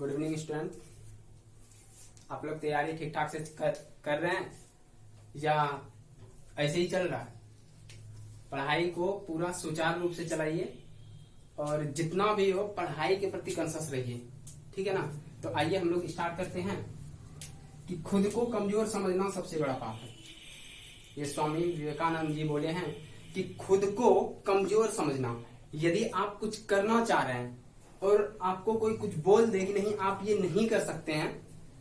Good evening student. आप लोग तैयारी ठीक ठाक से कर रहे हैं या ऐसे ही चल रहा है? पढ़ाई को पूरा सुचारू रूप से चलाइए और जितना भी हो पढ़ाई के प्रति कॉन्शियस रहिए, ठीक है ना। तो आइए हम लोग स्टार्ट करते हैं कि खुद को कमजोर समझना सबसे बड़ा पाप है। ये स्वामी विवेकानंद जी बोले हैं कि खुद को कमजोर समझना, यदि आप कुछ करना चाह रहे हैं और आपको कोई कुछ बोल दे कि नहीं आप ये नहीं कर सकते हैं,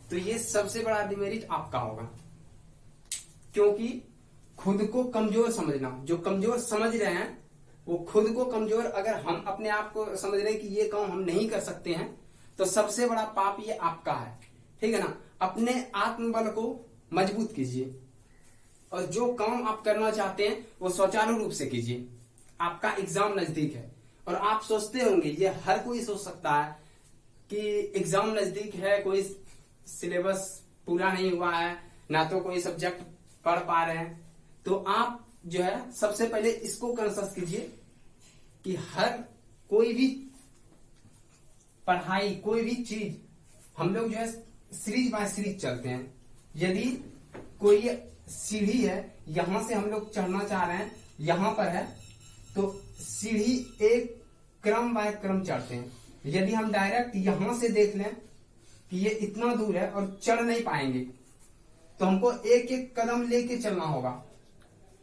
तो ये सबसे बड़ा डिमेरिट आपका होगा। क्योंकि खुद को कमजोर समझना, जो कमजोर समझ रहे हैं वो खुद को कमजोर, अगर हम अपने आप को समझ रहे हैं कि ये काम हम नहीं कर सकते हैं, तो सबसे बड़ा पाप ये आपका है, ठीक है ना। अपने आत्मबल को मजबूत कीजिए और जो काम आप करना चाहते हैं वो सुचारू रूप से कीजिए। आपका एग्जाम नजदीक है और आप सोचते होंगे, ये हर कोई सोच सकता है कि एग्जाम नजदीक है, कोई सिलेबस पूरा नहीं हुआ है, ना तो कोई सब्जेक्ट पढ़ पा रहे हैं, तो आप जो है सबसे पहले इसको कॉन्शियस कीजिए कि हर कोई भी पढ़ाई, कोई भी चीज हम लोग जो है सीरीज बाय सीरीज चलते हैं। यदि कोई सीढ़ी है, यहां से हम लोग चढ़ना चाह रहे हैं, यहां पर है, तो सीढ़ी एक क्रम बाय क्रम चढ़ते हैं। यदि हम डायरेक्ट यहां से देख लें कि ये इतना दूर है और चढ़ नहीं पाएंगे, तो हमको एक एक कदम लेके चलना होगा,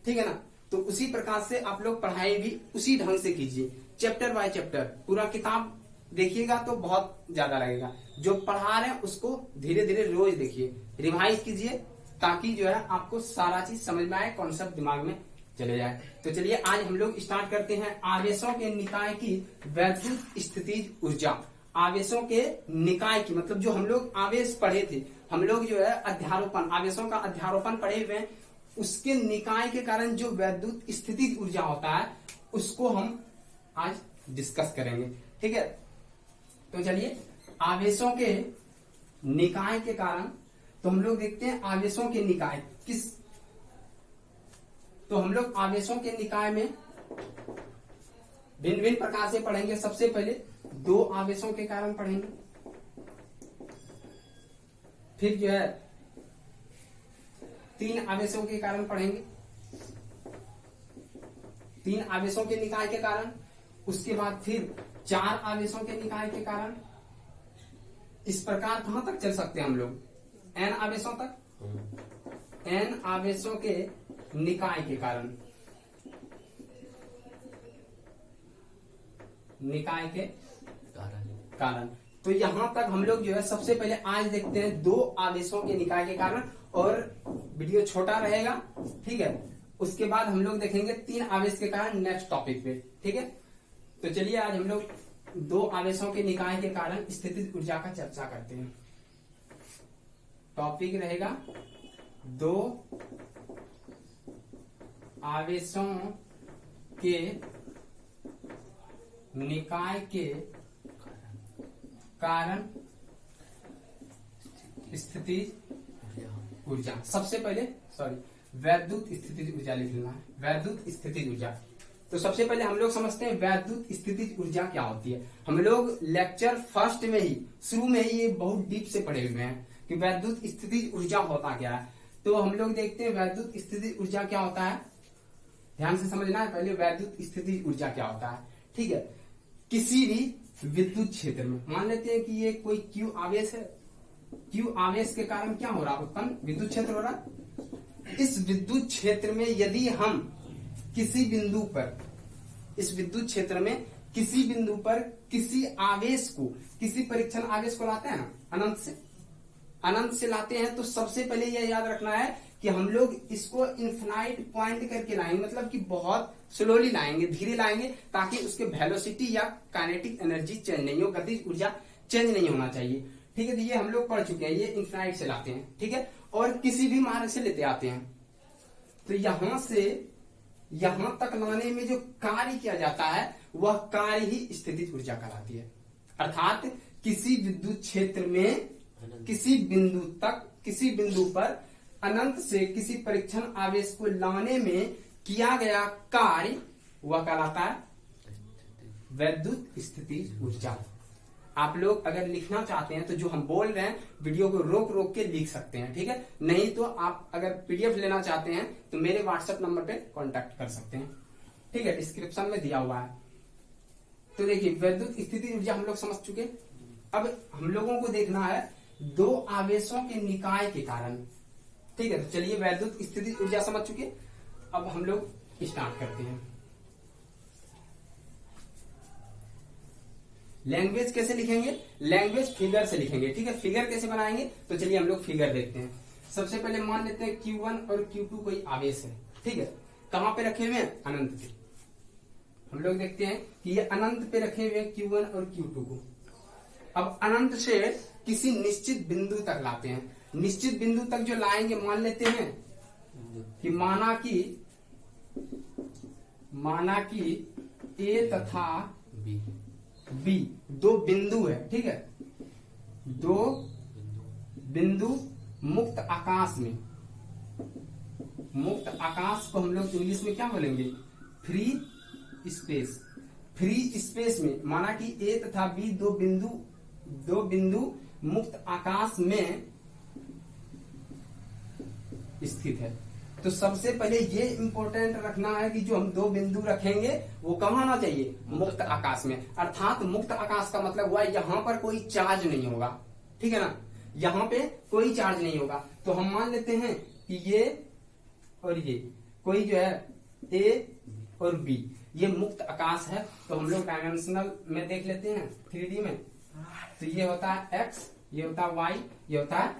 ठीक है ना। तो उसी प्रकार से आप लोग पढ़ाई भी उसी ढंग से कीजिए, चैप्टर बाय चैप्टर। पूरा किताब देखिएगा तो बहुत ज्यादा लगेगा, जो पढ़ा रहे हैं उसको धीरे धीरे रोज देखिए, रिवाइज कीजिए, ताकि जो है आपको सारा चीज समझ में आए, कॉन्सेप्ट दिमाग में चले जाए। तो चलिए आज हम लोग स्टार्ट करते हैं आवेशों के निकाय की वैद्युत स्थितिज ऊर्जा। आवेशों के निकाय की मतलब जो हम लोग आवेश पढ़े थे, हम लोग जो है अध्यारोपण, आवेशों का अध्यारोपण पढ़े हुए हैं, उसके निकाय के कारण जो वैद्युत स्थितिज ऊर्जा होता है उसको हम आज डिस्कस करेंगे, ठीक है। तो चलिए आवेशों के निकाय के कारण, तो हम लोग देखते हैं आवेशों के निकाय किस, तो हम लोग आवेशों के निकाय में भिन्न भिन्न प्रकार से पढ़ेंगे। सबसे पहले दो आवेशों के कारण पढ़ेंगे, फिर जो है तीन आवेशों के कारण पढ़ेंगे, तीन आवेशों के निकाय के कारण, उसके बाद फिर चार आवेशों के निकाय के कारण। इस प्रकार कहां तक चल सकते हैं हम लोग? एन आवेशों तक। एन आवेशों के निकाय के कारण, निकाय के कारण। तो यहां तक हम लोग जो है सबसे पहले आज देखते हैं दो आवेशों के निकाय के कारण, और वीडियो छोटा रहेगा, ठीक है। उसके बाद हम लोग देखेंगे तीन आवेश के कारण नेक्स्ट टॉपिक पे, ठीक है। तो चलिए आज हम लोग दो आवेशों के निकाय के कारण स्थितिज ऊर्जा का चर्चा करते हैं। टॉपिक रहेगा दो आवेशों के निकाय के कारण स्थितिज ऊर्जा। सबसे पहले वैद्युत स्थितिज ऊर्जा लिख लेना है, वैद्युत स्थितिज ऊर्जा। तो सबसे पहले हम लोग समझते हैं वैद्युत स्थितिज ऊर्जा क्या होती है। हम लोग लेक्चर फर्स्ट में ही, शुरू में ही ये बहुत डीप से पढ़े हुए हैं कि वैद्युत स्थितिज ऊर्जा होता क्या है। तो हम लोग देखते हैं वैद्युत स्थितिज ऊर्जा क्या होता है, ध्यान से समझना है। पहले वैद्युत स्थितिज ऊर्जा क्या होता है, ठीक है। किसी भी विद्युत क्षेत्र में, मान लेते हैं कि ये कोई क्यू आवेश है, क्यू आवेश के कारण क्या हो रहा है, उत्पन्न विद्युत क्षेत्र हो रहा है। इस विद्युत क्षेत्र में यदि हम किसी बिंदु पर, इस विद्युत क्षेत्र में किसी बिंदु पर किसी आवेश को, किसी परीक्षण आवेश को लाते हैं ना, अनंत से लाते हैं, तो सबसे पहले यह याद रखना है कि हम लोग इसको इन्फिनाइट पॉइंट करके लाएंगे, मतलब कि बहुत स्लोली लाएंगे, धीरे लाएंगे, ताकि उसके वेलोसिटी या काइनेटिक एनर्जी चेंज नहीं हो, गतिज ऊर्जा चेंज नहीं होना चाहिए, ठीक है। तो ये हम लोग पढ़ चुके हैं, ये इन्फिनाइट से लाते हैं, ठीक है। और किसी भी मार्ग से लेते आते हैं, तो यहां से यहां तक लाने में जो कार्य किया जाता है वह कार्य ही स्थितिज ऊर्जा कहलाती है। अर्थात किसी विद्युत क्षेत्र में किसी बिंदु तक, किसी बिंदु पर अनंत से किसी परीक्षण आवेश को लाने में किया गया कार्य वह कहलाता है वैद्युत स्थितिज ऊर्जा। आप लोग अगर लिखना चाहते हैं तो जो हम बोल रहे हैं वीडियो को रोक रोक के लिख सकते हैं, ठीक है। नहीं तो आप अगर पीडीएफ लेना चाहते हैं तो मेरे व्हाट्सएप नंबर पे कांटेक्ट कर सकते हैं, ठीक है, डिस्क्रिप्शन में दिया हुआ है। तो देखिए वैद्युत स्थिति ऊर्जा हम लोग समझ चुके। अब हम लोगों को देखना है दो आवेशों के निकाय के कारण, ठीक है। तो चलिए वैद्युत स्थिति ऊर्जा समझ चुके, अब हम लोग स्टार्ट करते हैं। लैंग्वेज कैसे लिखेंगे, लैंग्वेज फिगर से लिखेंगे, ठीक है। फिगर कैसे बनाएंगे, तो चलिए हम लोग फिगर देखते हैं। सबसे पहले मान लेते हैं Q1 और Q2 कोई आवेश है, ठीक है। कहां पे रखे हुए हैं, अनंत पे। हम लोग देखते हैं कि ये अनंत पे रखे हुए हैं Q1 और Q2 को। अब अनंत से किसी निश्चित बिंदु तक लाते हैं। निश्चित बिंदु तक जो लाएंगे, मान लेते हैं कि माना कि A तथा B दो बिंदु है, ठीक है। दो बिंदु मुक्त आकाश में, मुक्त आकाश को हम लोग इंग्लिश में क्या बोलेंगे, फ्री स्पेस। फ्री स्पेस में माना कि A तथा B दो बिंदु मुक्त आकाश में स्थित है। तो सबसे पहले ये इंपॉर्टेंट रखना है कि जो हम दो बिंदु रखेंगे वो कहाँ आना चाहिए, मुक्त आकाश में। अर्थात मुक्त आकाश का मतलब हुआ यहाँ पर कोई चार्ज नहीं होगा, ठीक है ना, यहाँ पे कोई चार्ज नहीं होगा। तो हम मान लेते हैं कि ये और ये कोई जो है A और B ये मुक्त आकाश है। तो हम लोग डायमेंशनल में देख लेते हैं 3D में। तो ये होता है X, ये होता है Y, ये होता है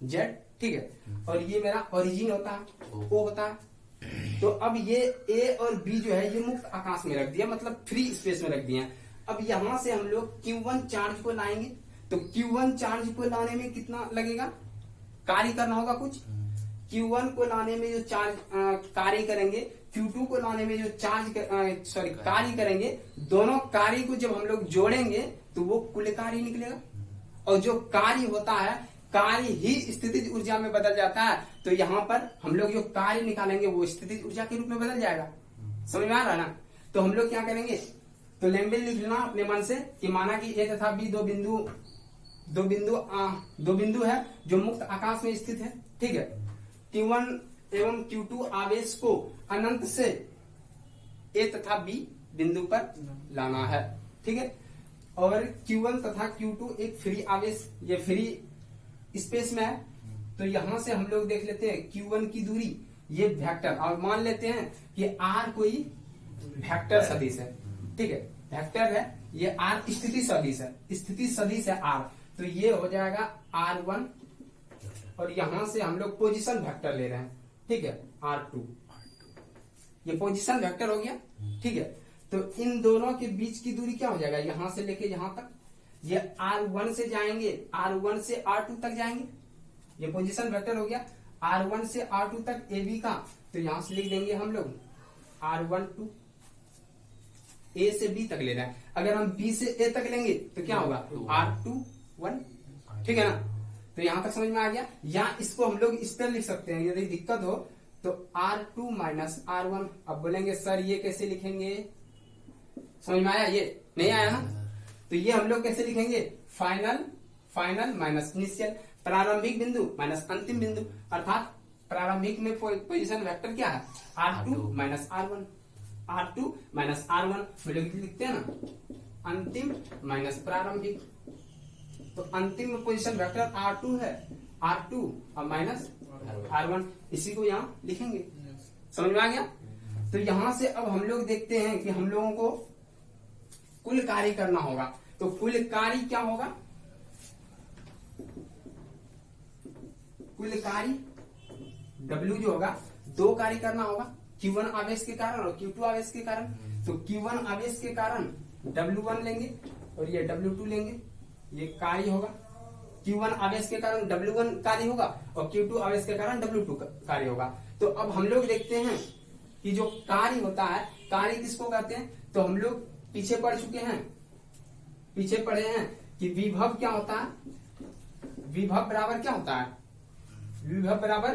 Z, ठीक है। और ये मेरा ओरिजिन होता है, O होता है। तो अब ये A और B जो है ये मुक्त आकाश में रख दिया, मतलब फ्री स्पेस में रख दिया। अब यहां से हम लोग Q1 चार्ज को लाएंगे। तो Q1 चार्ज को लाने में कितना लगेगा, कार्य करना होगा कुछ। Q1 को लाने में जो चार्ज कार्य करेंगे, Q2 को लाने में जो कार्य करेंगे, दोनों कार्य को जब हम लोग जोड़ेंगे तो वो कुल कार्य निकलेगा। और जो कार्य होता है, कार्य ही स्थितिज ऊर्जा में बदल जाता है। तो यहाँ पर हम लोग जो कार्य निकालेंगे वो स्थितिज ऊर्जा के रूप में बदल जाएगा। समझ में आ रहा है ना। तो हम लोग क्या करेंगे, तो लैंग्वेज लिख लेना अपने मन से कि माना कि A तथा B दो बिंदु है जो मुक्त आकाश में स्थित है, ठीक है। Q1 एवं Q2 आवेश को अनंत से A तथा B बिंदु पर लाना है, ठीक है। और Q1 तथा Q2 एक फ्री आवेश, ये फ्री स्पेस में है। तो यहां से हम लोग देख लेते हैं Q1 की दूरी, ये वेक्टर, और मान लेते हैं कि R कोई वेक्टर सदिश है, ठीक है, वेक्टर है। ये R स्थिति सदिश है, स्थिति सदिश है R। तो ये हो जाएगा R1, और यहां से हम लोग पोजीशन वेक्टर ले रहे हैं, ठीक है, R2। ये पोजीशन वेक्टर हो गया, ठीक है। तो इन दोनों के बीच की दूरी क्या हो जाएगा, यहां से लेके यहां तक। ये R1 से जाएंगे, R1 से R2 तक जाएंगे, ये पोजीशन वेक्टर हो गया। R1 से R2 तक AB का, तो यहां से लिख देंगे हम लोग R1 to A से B तक ले रहे हैं। अगर हम B से A तक लेंगे तो क्या होगा, R2 1, ठीक है ना। तो यहां तक समझ में आ गया। या इसको हम लोग इस तरह लिख सकते हैं, यदि दिक्कत हो तो R2 माइनस R1। अब बोलेंगे सर ये कैसे लिखेंगे, समझ में आया, ये नहीं आया ना। तो ये हम लोग कैसे लिखेंगे, फाइनल माइनस इनिशियल, प्रारंभिक बिंदु माइनस अंतिम बिंदु। अर्थात प्रारंभिक में पोजीशन वेक्टर क्या है, R2 minus R1, R2 minus R1। हम लोग लिखते हैं ना, अंतिम माइनस प्रारंभिक। तो अंतिम में पोजीशन वेक्टर R2 है, R2 और माइनस R1, इसी को यहाँ लिखेंगे। समझ में आ गया। तो यहां से अब हम लोग देखते हैं कि हम लोगों को कुल कार्य करना होगा। तो कुल कार्य क्या होगा, कुल कार्य W जो होगा, दो कार्य करना होगा, Q1 आवेश के कारण और Q2 आवेश के कारण। तो Q1 आवेश के कारण W1 लेंगे और ये W2 लेंगे, ये कार्य होगा। Q1 आवेश के कारण W1 कार्य होगा और Q2 आवेश के कारण W2 कार्य होगा। तो अब हम लोग देखते हैं कि जो कार्य होता है, कार्य किसको कहते हैं। तो हम लोग पीछे पढ़े हैं कि विभव क्या होता है, विभव बराबर क्या होता है, विभव बराबर,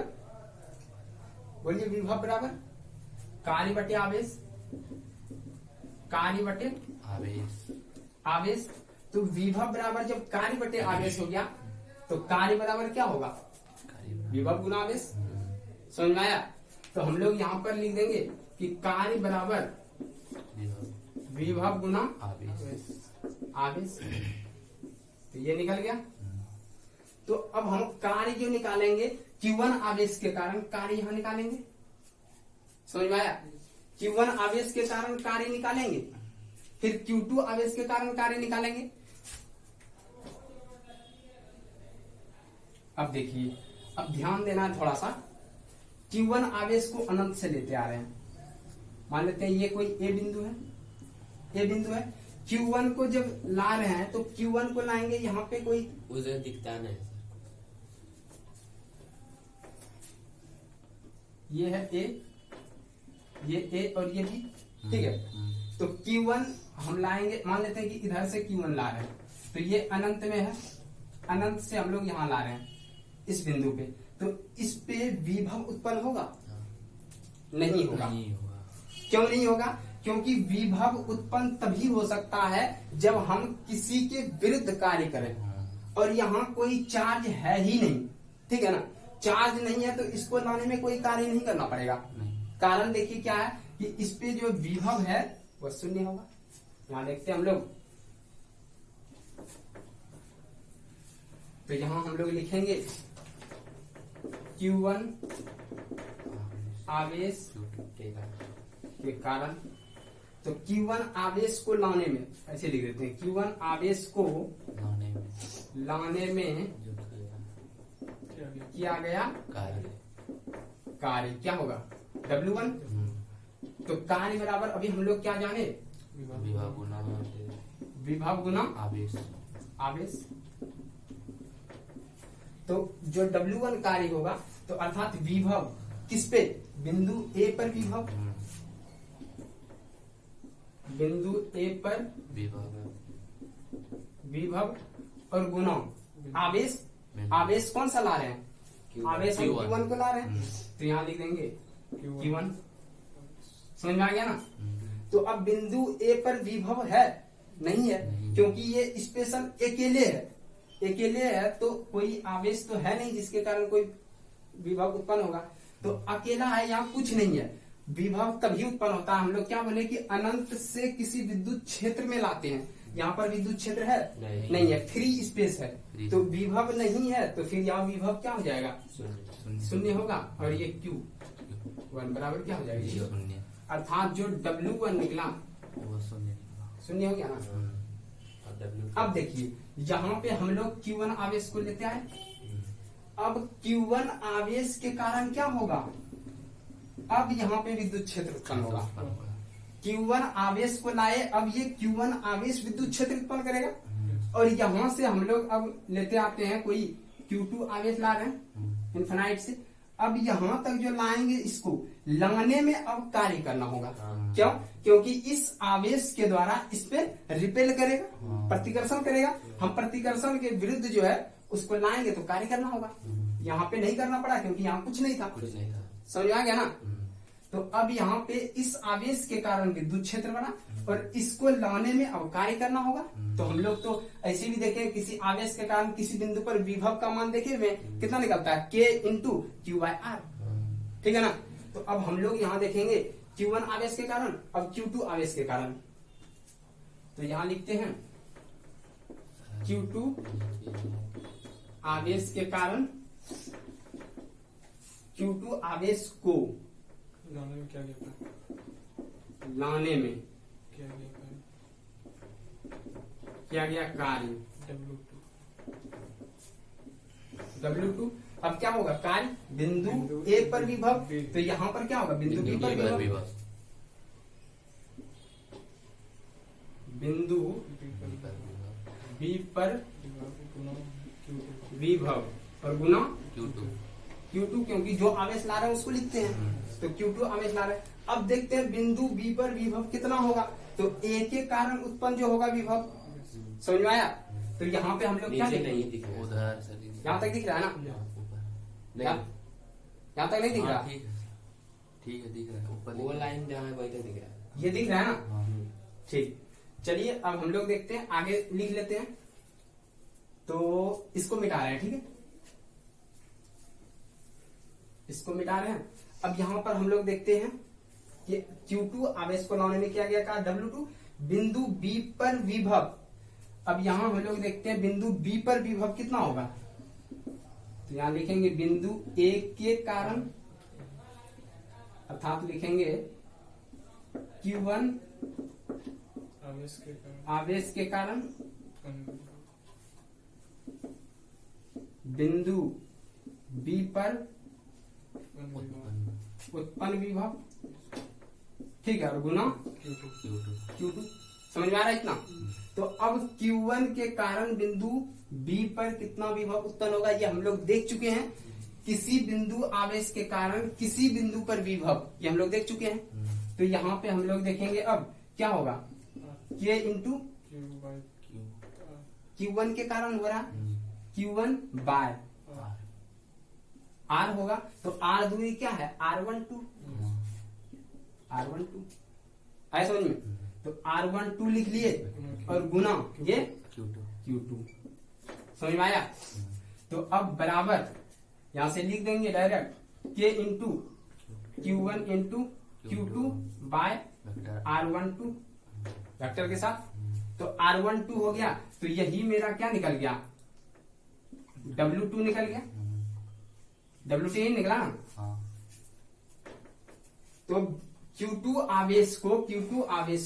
बोलिए, विभव बराबर कार्य बटे आवेश, कार्य बटे आवेश। तो विभव बराबर जब कार्य बटे आवेश हो गया तो कार्य बराबर क्या होगा, विभव गुना आवेश। समझ में आया? तो हम लोग यहाँ पर लिख देंगे कि कार्य बराबर विभव गुना आवेश। तो ये निकल गया। तो अब हम कार्य जो निकालेंगे Q1 आवेश के कारण कार्य यहां निकालेंगे। समझ में आया? Q1 आवेश के कारण कार्य निकालेंगे, फिर Q2 आवेश के कारण कार्य निकालेंगे। अब देखिए, अब ध्यान देना है थोड़ा सा। Q1 आवेश को अनंत से लेते आ रहे हैं। मान लेते हैं ये कोई ए बिंदु है, ए बिंदु है। Q1 को जब ला रहे हैं तो Q1 को लाएंगे यहाँ पे कोई उसे दिखता नहीं, ये है ए, ये ए और ये बी, ठीक है। तो Q1 हम लाएंगे, मान लेते हैं कि इधर से Q1 ला रहे हैं, तो ये अनंत में है, अनंत से हम लोग यहाँ ला रहे हैं इस बिंदु पे। तो इस पे विभव उत्पन्न होगा? नहीं होगा। क्यों नहीं होगा? क्योंकि विभव उत्पन्न तभी हो सकता है जब हम किसी के विरुद्ध कार्य करें, और यहाँ कोई चार्ज है ही नहीं, ठीक है ना। चार्ज नहीं है तो इसको लाने में कोई कार्य नहीं करना पड़ेगा। कारण देखिए क्या है कि इस पे जो विभव है वह शून्य होगा। यहाँ देखते हैं हम लोग, तो यहाँ हम लोग लिखेंगे Q1 आवेश के कारण। तो Q1 आवेश को लाने में ऐसे लिख देते हैं, Q1 आवेश को लाने में किया गया कार्य क्या होगा, W1। तो कार्य बराबर अभी हम लोग क्या जाने, विभव गुना आवेश। तो जो W1 कार्य होगा, तो अर्थात विभव किस पे, बिंदु ए पर विभव, बिंदु ए पर विभव और गुना आवेश। आवेश कौन सा ला रहे हैं, आवेश हम Q1 को ला रहे हैं, तो यहाँ लिख देंगे Q1। समझ में आ गया ना। तो अब बिंदु ए पर विभव है नहीं है, क्योंकि ये स्पेशल अकेले है, अकेले है तो कोई आवेश तो है नहीं जिसके कारण कोई विभव उत्पन्न होगा। तो अकेला है, यहाँ कुछ नहीं है। विभव तभी उत्पन्न होता है, हम लोग क्या बोले कि अनंत से किसी विद्युत क्षेत्र में लाते हैं। यहाँ पर विद्युत क्षेत्र है नहीं है, फ्री स्पेस है, तो विभव नहीं है, तो फिर यहाँ विभव क्या हो जाएगा, शून्य होगा। और ये Q1 बराबर क्या हो जाएगा, शून्य। अर्थात जो W1 निकला वो शून्य हो गया ना। अब देखिए यहाँ पे हम लोग Q1 आवेश को लेते आए। अब Q1 आवेश के कारण क्या होगा, अब यहाँ पे विद्युत क्षेत्र उत्पन्न होगा। Q1 आवेश को लाए, अब ये Q1 आवेश विद्युत क्षेत्र उत्पन्न करेगा। और यहाँ से हम लोग अब लेते आते हैं कोई Q2 आवेश ला रहे हैं इन्फिनाइट से। अब यहाँ तक जो लाएंगे, इसको लाने में अब कार्य करना होगा। क्यों? क्योंकि इस आवेश के द्वारा इस पे रिपेल करेगा, प्रतिकर्षण करेगा। हम प्रतिकर्षण के विरुद्ध जो है उसको लाएंगे तो कार्य करना होगा। यहाँ पे नहीं करना पड़ा क्योंकि यहाँ कुछ नहीं था। समझ आ गया ना। तो अब यहाँ पे इस आवेश के कारण विद्युत क्षेत्र बना, और इसको लाने में अब कार्य करना होगा। तो हम लोग तो ऐसे भी देखें, किसी आवेश के कारण किसी बिंदु पर विभव का मान देखे हुए कितना निकलता है, K × Q/R, ठीक है ना। तो अब हम लोग यहाँ देखेंगे Q1 आवेश के कारण, अब Q2 आवेश के कारण। तो यहाँ लिखते हैं Q2 आवेश के कारण, Q2 आवेश को लाने में क्या कहता है, लाने में क्या किया गया कार्य W2। अब क्या होगा, कार्य बिंदु ए पर विभव, तो यहाँ पर क्या होगा, बिंदु बी पर विभव, बिंदु बी पर विभव और गुना Q2, क्योंकि जो आवेश ला रहे हैं उसको लिखते हैं, तो Q2 आवेश ला रहे हैं। अब देखते हैं बिंदु बी पर विभव कितना होगा, तो ए के कारण उत्पन्न जो होगा विभव। समझ में आया। तो यहाँ पे हम लोग क्या नहीं दिख रहा, उधर यहाँ तक दिख रहा है ना, यहाँ तक नहीं दिख रहा, ठीक है दिख रहा है, ऊपर वो लाइन जहाँ है वही दिख रहा है, ये दिख रहा है ना। ठीक, चलिए अब हम लोग देखते हैं, आगे लिख लेते हैं। तो इसको मिटा रहे हैं, ठीक है, इसको मिटा रहे हैं। अब यहां पर हम लोग देखते हैं कि Q2 आवेश को लाने में क्या गया कहा, W2 बिंदु B पर विभव। अब यहां हम लोग देखते हैं बिंदु B पर विभव कितना होगा, तो यहां लिखेंगे बिंदु A के कारण, अर्थात लिखेंगे Q1 आवेश के कारण बिंदु B पर उत्पन्न विभव, ठीक है, और गुना Q2। समझ में आ रहा है इतना। तो अब Q1 के कारण बिंदु B पर कितना विभव उत्पन्न होगा, ये हम लोग देख चुके हैं। किसी बिंदु आवेश के कारण किसी बिंदु पर विभव, ये हम लोग देख चुके हैं। तो यहाँ पे हम लोग देखेंगे अब क्या होगा, K इंटू Q1 के कारण हो रहा Q1 बाय R होगा। तो R दूरी क्या है, R12 आया समझ में। तो R12 लिख लिए और गुना ये Q2। समझ में आया। तो अब बराबर यहां से लिख देंगे direct K into Q1 into Q2 by R12 vector के साथ। तो R12 हो गया, तो यही मेरा क्या निकल गया, W2 निकल गया। W2 ही निकला ना। तो Q2 आवेश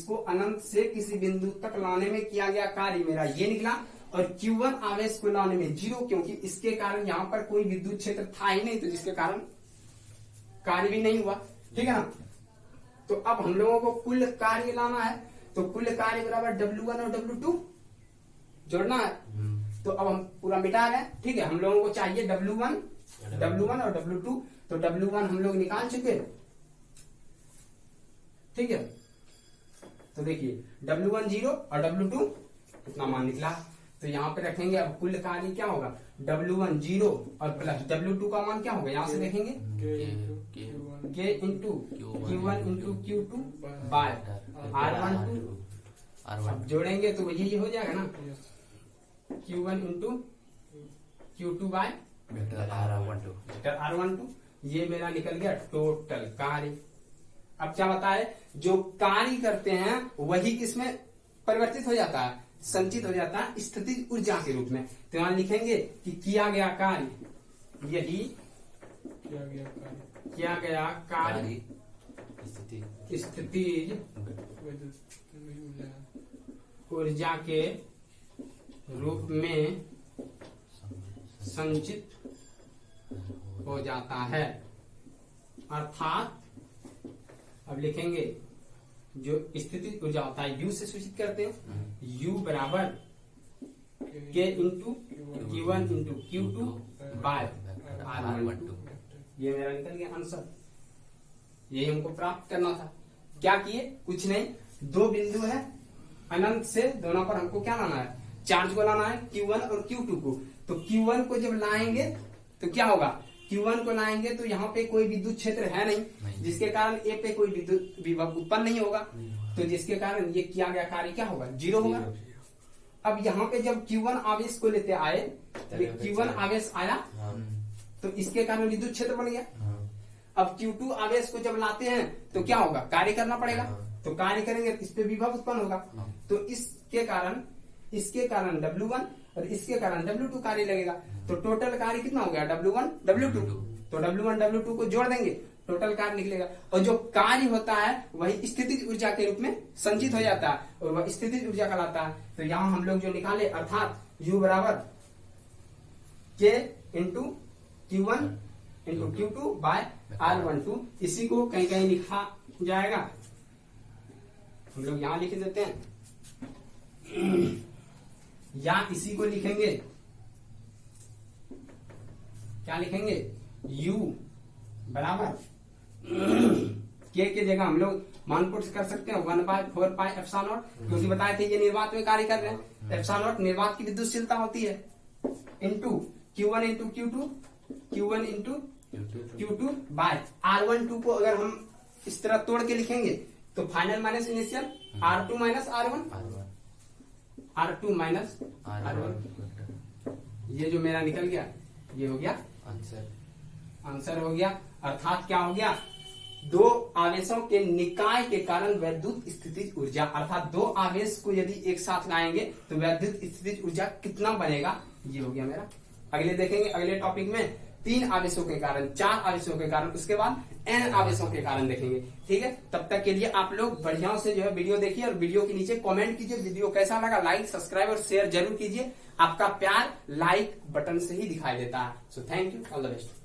को अनंत से किसी बिंदु तक लाने में किया गया कार्य मेरा ये निकला। और Q1 आवेश को लाने में 0, क्योंकि इसके कारण यहाँ पर कोई विद्युत क्षेत्र था ही नहीं, तो जिसके कारण कार्य भी नहीं हुआ, ठीक है ना। तो अब हम लोगों को कुल कार्य लाना है, तो कुल कार्य बराबर W1 और W2 जोड़ना है। तो अब हम पूरा मिटा रहे हैं, ठीक है। हम लोगों को चाहिए W1 और W2। तो W1 हम लोग निकाल चुके, ठीक है। तो देखिए W1 0 और W2 इतना मान निकला। तो यहाँ पे रखेंगे, अब कुल कार्य क्या होगा, W1 0 और प्लस W2 का मान क्या होगा, यहाँ से देखेंगे K into Q1 into Q2 by R12। अब जोड़ेंगे तो यही हो जाएगा ना, Q1 into Q2 by R12। ये मेरा निकल गया टोटल कार्य। अब क्या बताए, जो कार्य करते हैं वही किसमें परिवर्तित हो जाता है, संचित हो जाता है स्थितिज ऊर्जा के रूप में। तो यहां लिखेंगे कि किया गया कार्य, यही किया गया कार्य स्थितिज ऊर्जा के रूप में संचित हो जाता है। अर्थात अब लिखेंगे जो स्थितिज ऊर्जा होता है U से सूचित करते हैं, U बराबर K into Q1 into Q2 by R12। ये मेरा निकल गया आंसर। यही हमको प्राप्त करना था। क्या किए, कुछ नहीं, दो बिंदु है अनंत से, दोनों पर हमको क्या लाना है, चार्ज को लाना है, Q1 और Q2 को। तो Q1 को जब लाएंगे तो क्या होगा, Q1 को लाएंगे तो यहाँ पे कोई विद्युत क्षेत्र है नहीं, जिसके कारण A पे कोई विद्युत विभव उत्पन्न नहीं होगा। तो जिसके कारण ये किया गया कार्य क्या होगा, 0 होगा। अब यहाँ पे जब Q1 आवेश को लेते आए, Q1 आवेश आया तो इसके कारण विद्युत क्षेत्र बन गया। अब Q2 आवेश को जब लाते हैं तो क्या होगा, कार्य करना पड़ेगा। तो कार्य करेंगे इस पे विभव उत्पन्न होगा। तो इसके कारण W1 और इसके कारण W2 कार्य लगेगा। तो टोटल कार्य कितना हो गया, W1 W2। तो W1 W2 को जोड़ देंगे, टोटल कार्य निकलेगा। और जो कार्य होता है वही स्थितिज ऊर्जा के रूप में संचित हो जाता है और वह स्थितिज ऊर्जा कहलाता है। तो यहाँ हम लोग जो निकाले, अर्थात U बराबर K into Q1 into Q2 by R12। इसी को कहीं कहीं लिखा जाएगा, हम लोग यहां लिख देते हैं, या इसी को लिखेंगे, क्या लिखेंगे, U बराबर K के जगह हम लोग मान पुट कर सकते हैं 1/4 पाई एप्सिलॉन, क्योंकि बताए थे ये निर्वात में कार्य कर रहे हैं। एप्सिलॉन निर्वात की विद्युतशीलता होती है, into Q1 into Q1 into Q2 by R12 को अगर हम इस तरह तोड़ के लिखेंगे तो final minus initial R2 minus R1 R2 minus R1। ये जो मेरा निकल गया ये हो गया आंसर हो गया। अर्थात क्या हो गया, दो आवेशों के निकाय के कारण वैद्युत स्थितिज ऊर्जा, अर्थात दो आवेश को यदि एक साथ लाएंगे तो वैद्युत स्थितिज ऊर्जा कितना बनेगा, ये हो गया मेरा। अगले देखेंगे अगले टॉपिक में 3 आवेशों के कारण, 4 आवेशों के कारण, उसके बाद n आवेशों के कारण देखेंगे। ठीक है, तब तक के लिए आप लोग बढ़िया से जो है वीडियो देखिए और वीडियो के नीचे कमेंट कीजिए वीडियो कैसा लगा, लाइक सब्सक्राइब और शेयर जरूर कीजिए। आपका प्यार लाइक बटन से ही दिखाई देता है। So thank you, all the best.